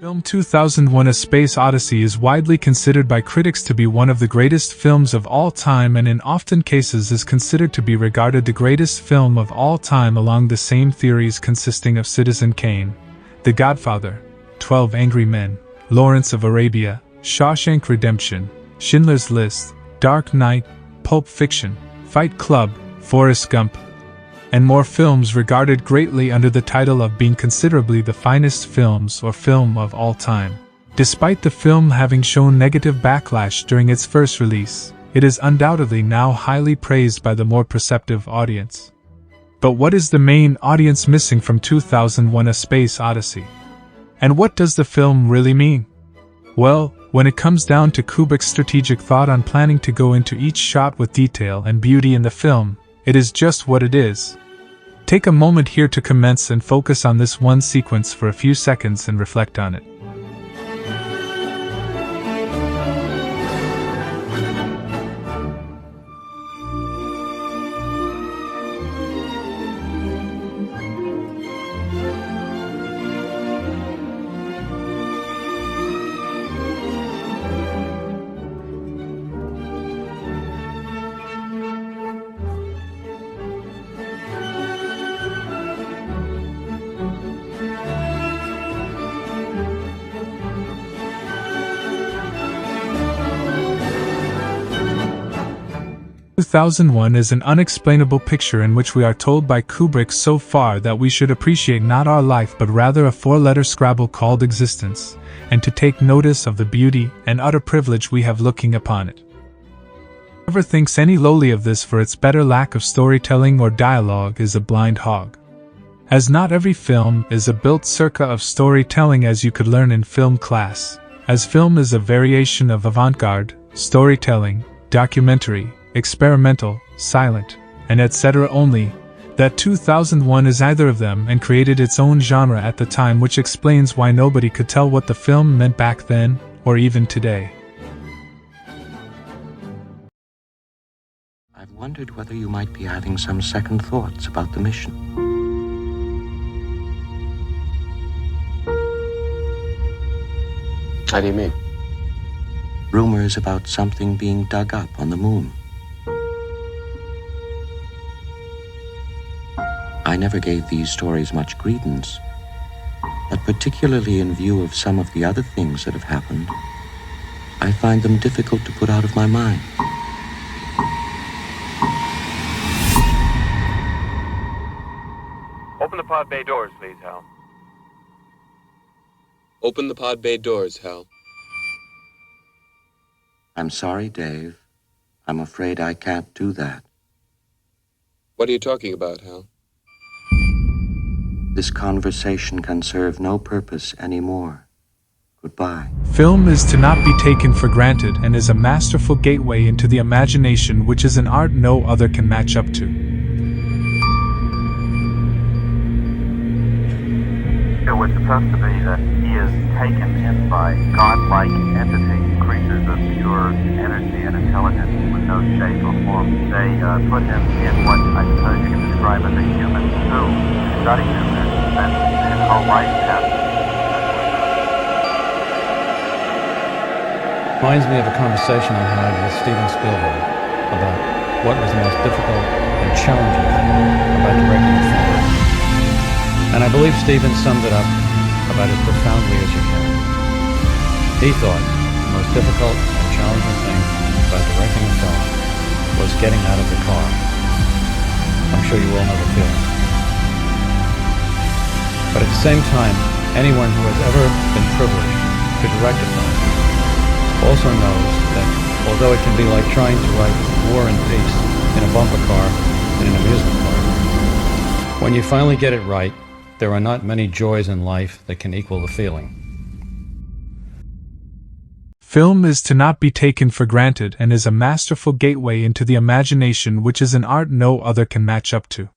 Film 2001: A Space Odyssey is widely considered by critics to be one of the greatest films of all time and in often cases is considered to be regarded the greatest film of all time along the same theories consisting of Citizen Kane, The Godfather, 12 Angry Men, Lawrence of Arabia, Shawshank Redemption, Schindler's List, Dark Knight, Pulp Fiction, Fight Club, Forrest Gump, and more films regarded greatly under the title of being considerably the finest films or film of all time. Despite the film having shown negative backlash during its first release, it is undoubtedly now highly praised by the more perceptive audience. But what is the main audience missing from 2001: A Space Odyssey? And what does the film really mean? Well, when it comes down to Kubrick's strategic thought on planning to go into each shot with detail and beauty in the film, it is just what it is. Take a moment here to commence and focus on this one sequence for a few seconds and reflect on it. 2001 is an unexplainable picture in which we are told by Kubrick so far that we should appreciate not our life but rather a four-letter Scrabble called existence, and to take notice of the beauty and utter privilege we have looking upon it. Whoever thinks any lowly of this for its better lack of storytelling or dialogue is a blind hog. As not every film is a built circa of storytelling as you could learn in film class, as film is a variation of avant-garde, storytelling, documentary, experimental, silent, and etc. only, that 2001 is either of them and created its own genre at the time, which explains why nobody could tell what the film meant back then, or even today. I've wondered whether you might be having some second thoughts about the mission. How do you mean? Rumors about something being dug up on the moon. I never gave these stories much credence, but particularly in view of some of the other things that have happened, I find them difficult to put out of my mind. Open the pod bay doors, please, Hal. Open the pod bay doors, Hal. I'm sorry, Dave. I'm afraid I can't do that. What are you talking about, Hal? This conversation can serve no purpose anymore. Goodbye. Film is to not be taken for granted and is a masterful gateway into the imagination, which is an art no other can match up to. It was supposed to be that he is taken in by godlike entities, creatures of pure energy and intelligence with no shape or form. They put him in what I suppose you can describe as a human suit, study him, and his whole life passed. Reminds me of a conversation I had with Steven Spielberg about what was the most difficult and challenging thing about directing a film. And I believe Steven summed it up about as profoundly as you can. He thought the most difficult and challenging thing about directing a film was getting out of the car. I'm sure you all know the feeling. But at the same time, anyone who has ever been privileged to direct a film also knows that although it can be like trying to write War and Peace in a bumper car in an amusement park, when you finally get it right, there are not many joys in life that can equal the feeling. Film is to not be taken for granted and is a masterful gateway into the imagination, which is an art no other can match up to.